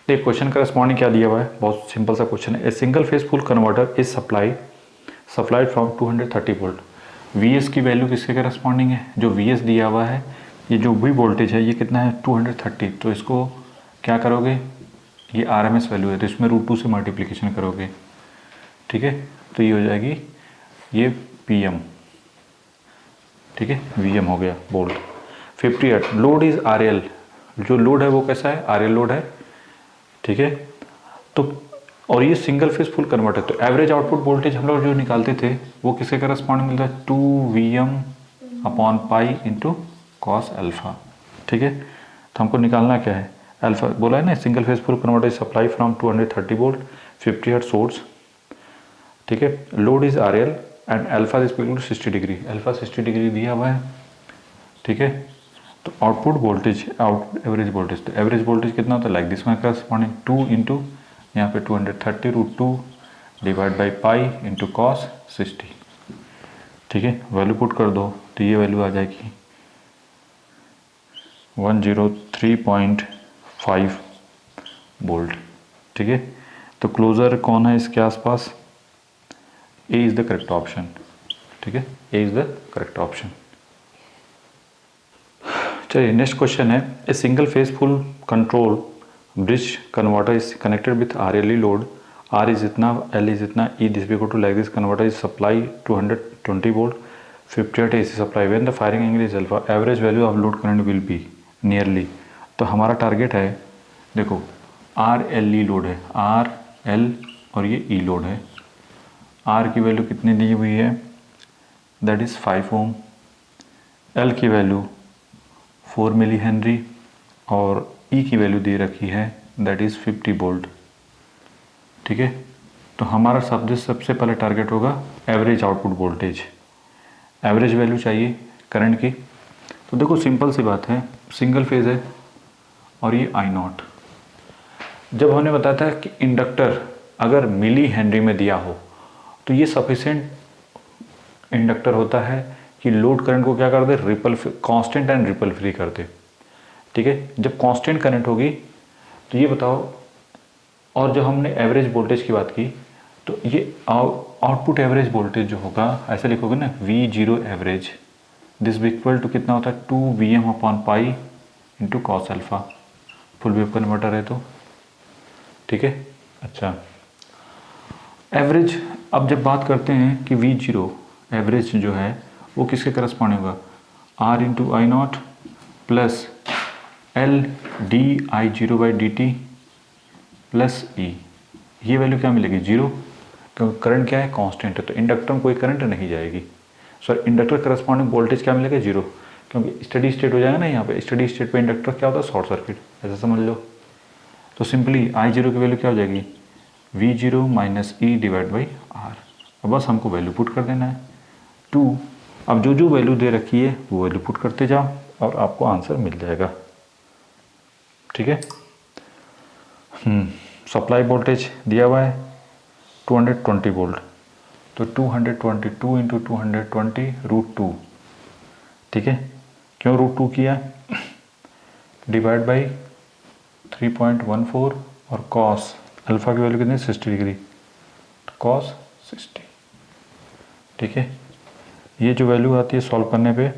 देखिए question corresponding क्या दिया हुआ है, बहुत सिंपल सा क्वेश्चन है। A single phase full converter is supplied from 230 volt. VS की वैल्यू किसके करस्पॉन्डिंग है, जो वीएस दिया हुआ है, ये जो भी वोल्टेज है ये कितना है 230। तो इसको क्या करोगे, ये आरएमएस वैल्यू है तो इसमें √2 से मल्टीप्लिकेशन करोगे, ठीक है। तो ये हो जाएगी ये पीएम, ठीक है, वीएम हो गया वोल्ट। 58 लोड इज आरएल, जो लोड है वो कैसा है, आरएल लोड है, ठीक है। तो और ये सिंगल फेज फुल कन्वर्टर, तो एवरेज आउटपुट वोल्टेज हम लोग जो निकालते थे वो किसके करस्पॉन्डिंग मिलता है, 2Vm/पाई इंटू कॉस अल्फा, ठीक है। तो हमको निकालना क्या है, अल्फा बोला है ना, single phase full converter supply from 230 volt 50 hertz source, ठीक है। Load is RL and alpha is equal to 60 degree, alpha 60 degree दिया हुआ है, ठीक है। तो आउटपुट वोल्टेज, एवरेज वोल्टेज, तो एवरेज वोल्टेज कितना होता है, like this one corresponding 2 into यहाँ पे 230 √2 divide by pi into cos 60, ठीक है। वैल्यू पुट कर दो तो ये वैल्यू आ जाएगी 103.5 वोल्ट, ठीक है। तो क्लोजर कौन है इसके आसपास, A is the correct option, ठीक है, A is the correct option. चलिए नेक्स्ट क्वेश्चन है, a single phase full control bridge converter is connected with RLE load, R is इतना, L इज इतना, E this equal to like this, converter is supply 220 volt 58 AC supply, when the firing angle is alpha, average value of load current will be nearly. तो हमारा target है, देखो RLE load है, RL और ये E load है। R की value कितनी दी हुई है, दैट इज़ 5 ओम, L की वैल्यू 4 मिली हेनरी और E की वैल्यू दे रखी है दैट इज़ 50 वोल्ट, ठीक है। तो हमारा सबसे पहले टारगेट होगा average output voltage, average value चाहिए करंट की। तो देखो सिंपल सी बात है, सिंगल फेज है और ये I0। जब हमने बताया था कि इंडक्टर अगर मिली हेनरी में दिया हो तो ये सफिशेंट इंडक्टर होता है कि लोड करंट को क्या कर दे, ripple constant and ripple free कर दे, ठीक है। जब कांस्टेंट करंट होगी तो ये बताओ, और जब हमने एवरेज वोल्टेज की बात की तो ये आउटपुट एवरेज वोल्टेज जो होगा ऐसे लिखोगे ना, V0 average this equal to कितना होता है 2Vm/पाई into cos alpha, full wave converter है तो, ठीक है। अच्छा एवरेज, अब जब बात करते हैं कि V0 एवरेज जो है वो किसके करस्पॉन्डिंग होगा, R into I0 plus LdI0/dt plus E, ये वैल्यू क्या मिलेगी 0, क्योंकि करंट क्या है कांस्टेंट है तो इंडक्टर में कोई करंट नहीं जाएगी। सॉरी इंडक्टर करस्पॉन्डिंग वोल्टेज क्या मिलेगा 0, क्योंकि स्टडी स्टेट हो जाएगा ना, यहाँ पे स्टडी स्टेट पे इंडक्टर क्या होता है शॉर्ट सर्किट, ऐसा समझ लो। तो सिंपली I0 की वैल्यू क्या हो जाएगी V0 minus E divide by R, अब बस हमको वैल्यू पुट कर देना है 2। अब जो जो वैल्यू दे रखी है वो वैल्यू पुट करते जाओ और आपको आंसर मिल जाएगा, ठीक है। सप्लाई वोल्टेज दिया हुआ है 220 वोल्ट, तो 222 इंटू 220 √2, ठीक है। क्यों √2 किया, डिवाइड बाई 3.14 और कॉस अल्फा की वैल्यू कितनी 60 डिग्री, तो कॉस 60, ठीक है। ये जो वैल्यू आती है सॉल्व करने पे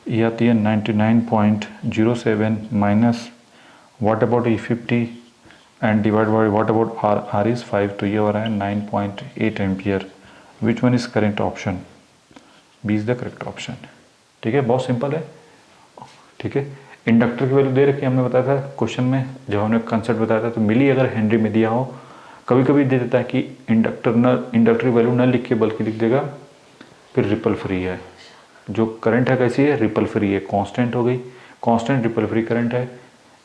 ये आती है 99.07 minus what about E50 and divide by what about R is 5, तो ये हो रहा है 9.8 ampere. Which one is correct option, B is the correct option, ठीक है। बहुत सिंपल है, ठीक है। इंडक्टर की वैल्यू दे रखी है, हमने बताया था क्वेश्चन में जब हमने कंसेप्ट बताया था, तो मिली अगर हेनरी में दिया हो, कभी कभी दे देता है कि इंडक्टर की वैल्यू न लिख के बल्कि लिख देगा फिर रिपल फ्री है, जो करंट है कैसी है रिपल फ्री है, कांस्टेंट हो गई, कांस्टेंट रिपल फ्री करंट है,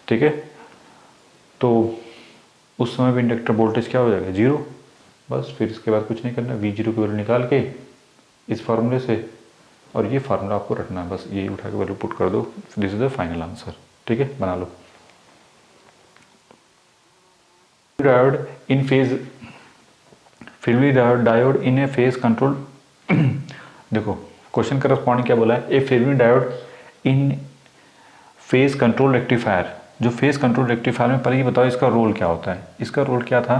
ठीक है। तो उस समय भी इंडक्टर वोल्टेज क्या हो जाएगा 0, बस फिर इसके बाद कुछ नहीं करना, V0 की वैल्यू निकाल के इस फार्मूले से और ये फार्मूला आपको रखना है, बस ये उठा के वैल्यू पुट कर दो, this is the final answer. ठीक है, बना लो। डायोड इन फेज, फिल्मी diode in A phase control देखो क्वेश्चन करस्पॉन्डिंग क्या बोला है, ए फिल्मी diode in phase control rectifier. जो फेज कंट्रोल रेक्टिफायर में, पहले ये बताओ इसका रोल क्या होता है। इसका रोल क्या था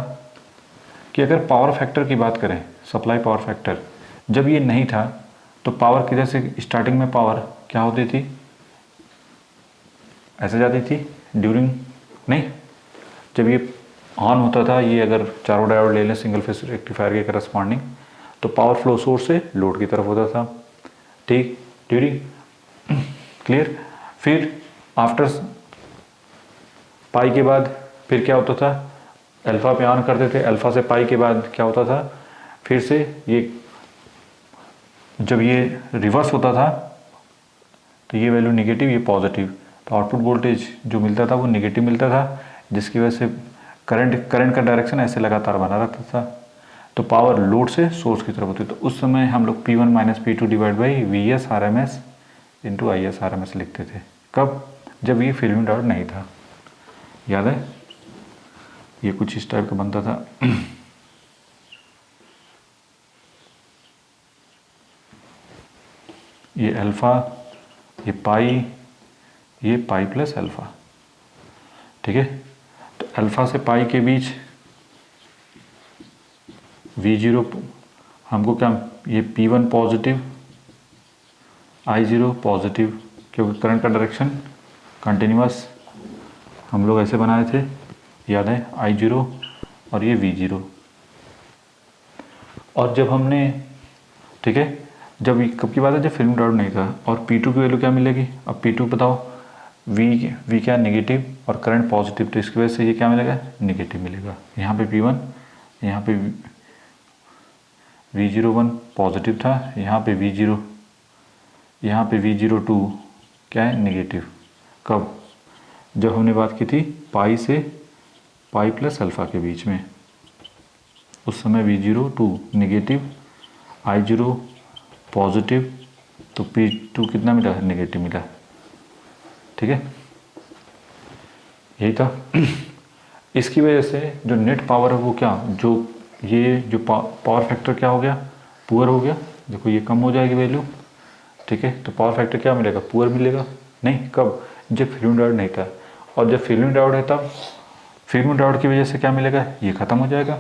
कि अगर पावर फैक्टर की बात करें, सप्लाई पावर फैक्टर, जब ये नहीं था तो पावर किधर से, स्टार्टिंग में पावर क्या होती थी, ऐसे जाती थी ड्यूरिंग, नहीं, जब ये ऑन होता था, ये अगर चारों डायोड ले लें सिंगल फेज रेक्टिफायर के करस्पॉन्डिंग, तो पावर फ्लो सोर्स से लोड की तरफ होता था। ठीक, ड्यूरिंग, क्लियर। फिर आफ्टर पाई के बाद फिर क्या होता था, अल्फा पे ऑन करते थे, अल्फा से पाई के बाद क्या होता था, फिर से ये जब ये रिवर्स होता था तो ये वैल्यू निगेटिव, ये पॉजिटिव, तो आउटपुट वोल्टेज जो मिलता था वो निगेटिव मिलता था, जिसकी वजह से करंट का डायरेक्शन ऐसे लगातार बना रहता था। तो पावर लोड से सोर्स की तरफ होती है। तो उस समय हम लोग P1 minus P2 divide by VS RMS into IS RMS लिखते थे। कब, जब ये फिल्मी डायोड नहीं था, याद है, ये कुछ इस टाइप का बनता था ये अल्फा, ये पाई प्लस अल्फा। ठीक है, तो अल्फा से पाई के बीच V0 हमको क्या, ये P1 पॉजिटिव, I0 पॉजिटिव, क्योंकि करंट का डायरेक्शन कंटिन्यूअस हम लोग ऐसे बनाए थे, याद है, I0 और ये V0। और जब हमने, ठीक है, जब कब की बात है, जब फिल्म डायोड नहीं था, और P2 की वैल्यू क्या मिलेगी, अब P2 बताओ, V क्या, नेगेटिव, और करंट पॉजिटिव, तो इसकी वजह से ये क्या मिलेगा, नेगेटिव मिलेगा। यहाँ पे P1, यहाँ पे V01 पॉजिटिव था, यहाँ पे V02 क्या है, नेगेटिव। कब, जब हमने बात की थी पाई से पाई प्लस अल्फा के बीच में, उस समय V02 नेगेटिव, I0 पॉजिटिव, तो P2 कितना मिला, नेगेटिव मिला। ठीक है, यही था इसकी वजह से जो नेट पावर है वो क्या, जो ये जो पावर फैक्टर क्या हो गया, पुअर हो गया। देखो ये कम हो जाएगी वैल्यू। ठीक है, तो पावर फैक्टर क्या मिलेगा, पुअर मिलेगा। नहीं, कब, जब फिल्मी डायोड नहीं था। और जब फिल्मी डायोड है तब फिल्मी डायोड की वजह से क्या मिलेगा, ये खत्म हो जाएगा।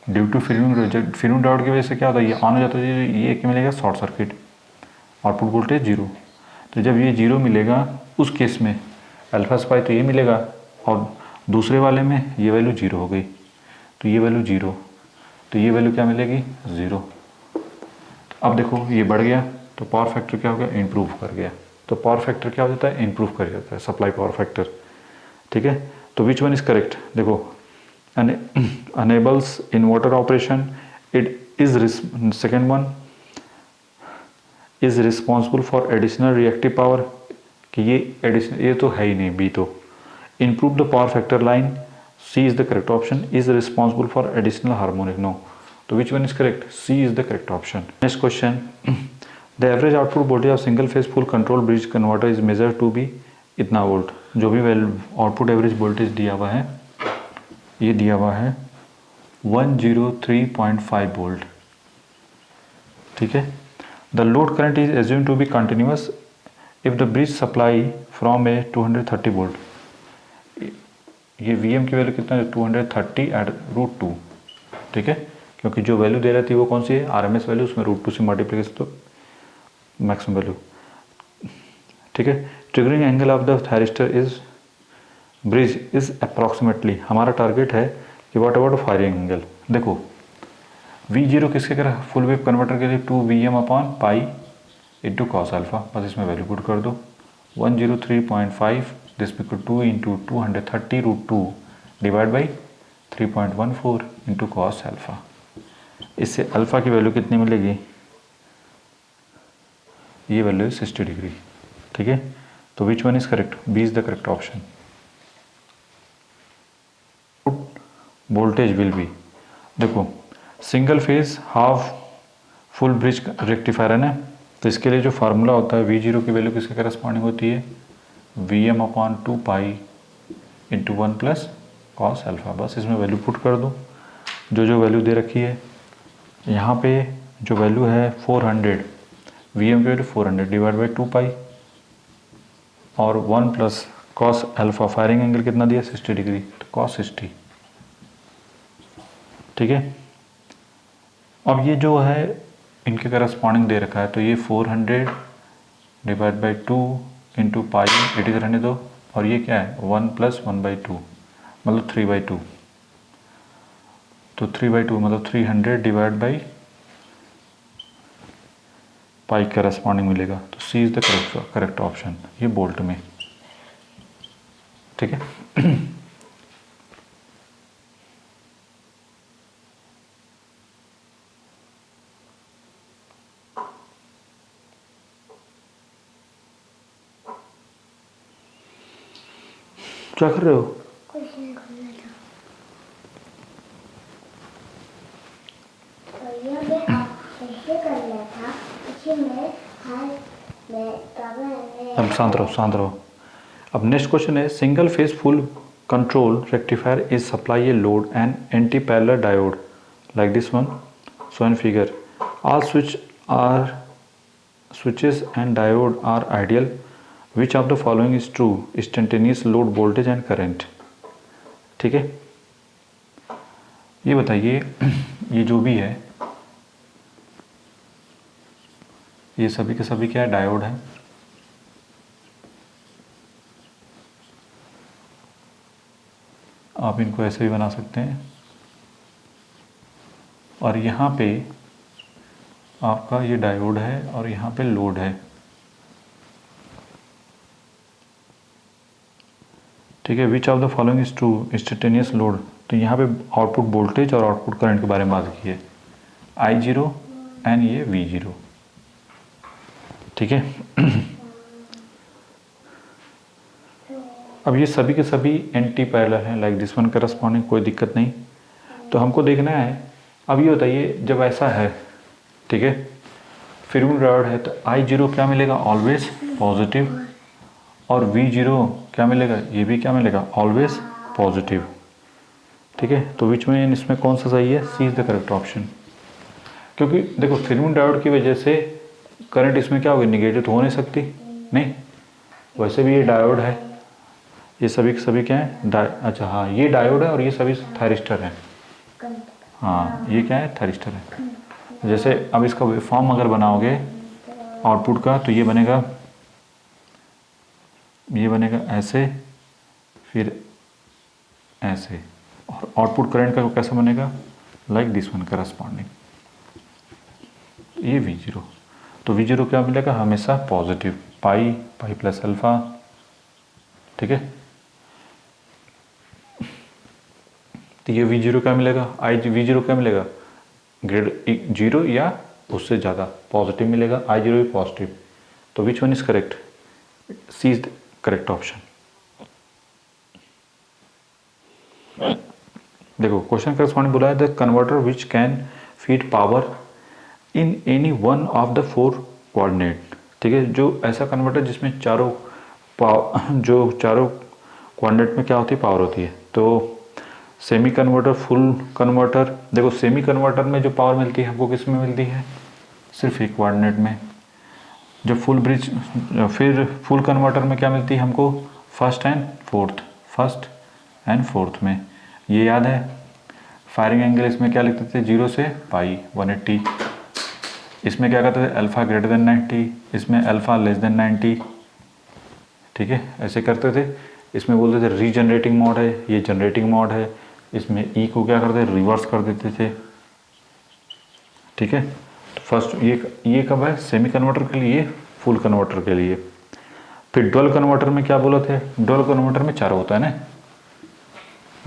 ड्यू टू फिल्मी डायोड की वजह से क्या होता है, ये ऑन हो जाता है, ये क्या मिलेगा, short circuit, output voltage zero. तो जब ये जीरो मिलेगा उस केस में अल्फा स्पाई तो ये मिलेगा, और दूसरे वाले में ये वैल्यू जीरो हो गई, तो ये वैल्यू जीरो, तो ये वैल्यू क्या मिलेगी, ज़ीरो। अब देखो ये बढ़ गया, तो पावर फैक्टर क्या हो गया, इम्प्रूव कर गया। तो पावर फैक्टर क्या हो जाता है, इम्प्रूव कर जाता है, सप्लाई पावर फैक्टर। ठीक है, तो विच वन इज करेक्ट, देखो, enables inverter operation, it is, second one is responsible for additional reactive power, कि ये एडिशनल, ये तो है ही नहीं, बी तो। Improve the power factor line, C is the correct option. Is responsible for additional harmonic, no. तो which one is correct, C is the correct option. Next question, the average output voltage of single phase full control bridge converter is measure to be इतना volt. जो भी output average voltage दिया हुआ है, ये दिया हुआ है 103.5 वोल्ट। ठीक है, the load current is assume to be continuous if the bridge supply from a 230 volt. ये Vm की वैल्यू कितना है, 230 एट √2। ठीक है, क्योंकि जो वैल्यू दे रही थी वो कौन सी है, RMS वैल्यू, उसमें √2 से मल्टीप्लीकेशन तो मैक्सिमम वैल्यू। ठीक है, triggering angle of the thyristor is bridge is approximately, हमारा टारगेट है कि व्हाट अबाउट फायरिंग एंगल। देखो V0 किसके करें, फुल वेव कन्वर्टर के लिए 2Vm upon pi into cos alpha, बस इसमें वैल्यू पुट कर दो, 103.5, this equal 2 into 230 √2 divide by 3.14 into cos alpha. इससे अल्फा की वैल्यू कितनी मिलेगी, ये वैल्यू 60 डिग्री। ठीक है, तो which one is correct, B is the correct option. Voltage will be, देखो single phase half full bridge rectifier है ना, तो इसके लिए जो फार्मूला होता है वी जीरो की वैल्यू किसके करस्पॉन्डिंग होती है, V M upon 2 pi into 1 plus cos alpha. बस इसमें वैल्यू पुट कर दो जो जो वैल्यू दे रखी है। यहाँ पे जो वैल्यू है 400, वी एम की वैल्यू 400 डिवाइड बाई 2 पाई और 1 plus cos alpha. Firing angle कितना दिया 60 डिग्री, तो कॉस 60। ठीक है, अब ये जो है इनके करस्पॉन्डिंग दे रखा है, तो ये 400 divide by 2 into pi it is रहने दो, और ये क्या है 1 प्लस 1/2 मतलब 3/2। तो 3/2 मतलब 300 डिवाइड बाई पाई करस्पॉन्डिंग मिलेगा। तो सी इज़ द करेक्ट ऑप्शन, ये बोल्ट में। ठीक है, क्या कर रहे हो? क्वेश्चन करना था। तो ये भी आप ऐसे करना था, इसी में हर में अब शांत रहो, शांत रहो। अब नेक्स्ट क्वेश्चन है, single phase full control rectifier is supply a load and anti parallel diode like this one show in figure. All switches and diode are ideal. Which of the following is true? Instantaneous load voltage and current. ठीक है, ये बताइए ये जो भी है ये सभी के सभी क्या है, डायोड है। आप इनको ऐसे भी बना सकते हैं, और यहाँ पे आपका ये डायोड है और यहाँ पे लोड है। ठीक है, which of the following is true? Instantaneous load, तो यहाँ पे आउटपुट वोल्टेज और आउटपुट करंट के बारे में बात की है, I0 एंड ये V0। ठीक है, अब ये सभी के सभी एंटी पैरेलल हैं लाइक दिस वन करस्पॉन्डिंग, कोई दिक्कत नहीं। तो हमको देखना है, अब ये बताइए जब ऐसा है, ठीक है, फिर डायोड है, तो I0 क्या मिलेगा, ऑलवेज पॉजिटिव, और V0 क्या मिलेगा, ये भी क्या मिलेगा, ऑलवेज पॉजिटिव। ठीक है, तो विच में इसमें कौन सा सही है, सी इज़ द करेक्ट ऑप्शन। क्योंकि देखो फिल्म डायोड की वजह से करंट इसमें क्या होगी, निगेटिव तो हो नहीं सकती, नहीं, वैसे भी ये डायोड है, ये सभी के सभी क्या है, अच्छा हाँ ये डायोड है और ये सभी थायरिस्टर हैं। हाँ ये क्या है, थायरिस्टर है। जैसे अब इसका फॉर्म अगर बनाओगे आउटपुट का, तो ये बनेगा ऐसे, फिर ऐसे, और आउटपुट करंट का कैसा बनेगा, लाइक दिस वन करस्पॉन्डिंग, ये V0। तो V0 क्या मिलेगा, हमेशा पॉजिटिव, पाई प्लस अल्फा। ठीक है, तो ये V0 क्या मिलेगा, V0 क्या मिलेगा, ग्रेड 0 या उससे ज़्यादा पॉजिटिव मिलेगा, I0 भी पॉजिटिव। तो which one is correct, C is the correct option. देखो क्वेश्चन करस्पॉन्डिंग बोला है, the converter which can feed power in any one of the 4 coordinate. ठीक है, जो ऐसा कन्वर्टर जिसमें चारों कोऑर्डिनेट में क्या होती है, पावर होती है। तो सेमी कन्वर्टर, फुल कन्वर्टर, देखो सेमी कन्वर्टर में जो पावर मिलती है हमको किस में मिलती है, सिर्फ एक कोऑर्डिनेट में। जब फुल ब्रिज, फिर फुल कन्वर्टर में क्या मिलती है हमको, फर्स्ट एंड फोर्थ में। ये याद है, फायरिंग एंगल इसमें क्या लिखते थे, 0 से पाई 180। इसमें क्या करते थे, अल्फ़ा ग्रेटर देन 90, इसमें अल्फ़ा लेस देन 90। ठीक है, ऐसे करते थे। इसमें बोलते थे रीजनरेटिंग मोड है, ये जनरेटिंग मोड है। इसमें ई को क्या करते, रिवर्स कर देते थे। ठीक है, तो फर्स्ट ये कब है, सेमी कन्वर्टर के लिए, फुल कन्वर्टर के लिए। फिर डुअल कन्वर्टर में क्या बोला थे, डुअल कन्वर्टर में चारों होता है ना,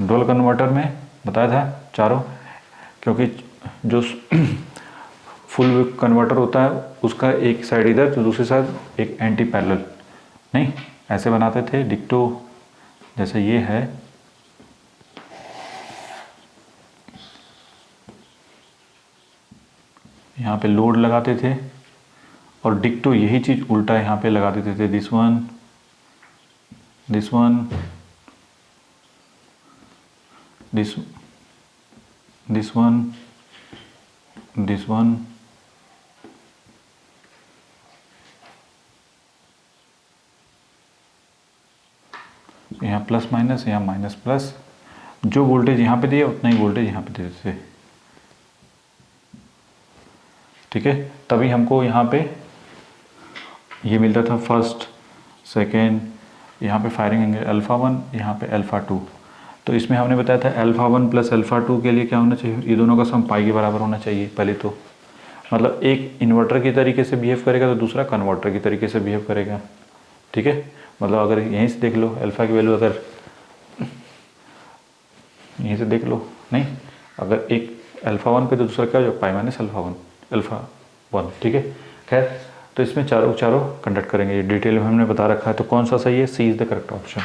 डुअल कन्वर्टर में बताया था चारों, क्योंकि जो फुल कन्वर्टर होता है उसका एक साइड इधर तो दूसरी साइड एक एंटी पैरेलल, नहीं ऐसे बनाते थे डिक्टो, जैसे ये है, यहाँ पे लोड लगाते थे और डिक्टो यही चीज़ उल्टा यहाँ पे लगा देते थे, this one, this one, this one, this one, यहाँ प्लस माइनस, यहाँ माइनस प्लस, जो वोल्टेज यहाँ पे दिया उतना ही वोल्टेज यहाँ पे दे देते। ठीक है, तभी हमको यहाँ पे ये मिलता था फर्स्ट, सेकेंड, यहाँ पे फायरिंग एंगल अल्फ़ा 1, यहाँ पे अल्फ़ा 2। तो इसमें हमने बताया था अल्फ़ा 1 प्लस अल्फ़ा 2 के लिए क्या होना चाहिए, ये दोनों का सम पाई के बराबर होना चाहिए पहले तो। मतलब एक इन्वर्टर की तरीके से बिहेव करेगा तो दूसरा कन्वर्टर की तरीके से बिहेव करेगा। ठीक है, मतलब अगर यहीं से देख लो अल्फ़ा की वैल्यू, अगर यहीं से देख लो, नहीं, अगर एक अल्फ़ा 1 पे तो दूसरा क्या हो जाएगा, पाई माइनस अल्फ़ा 1। ठीक है, खैर तो इसमें चारों कंडक्ट करेंगे, ये डिटेल में हमने बता रखा है। तो कौन सा सही है, सी इज़ द करेक्ट ऑप्शन।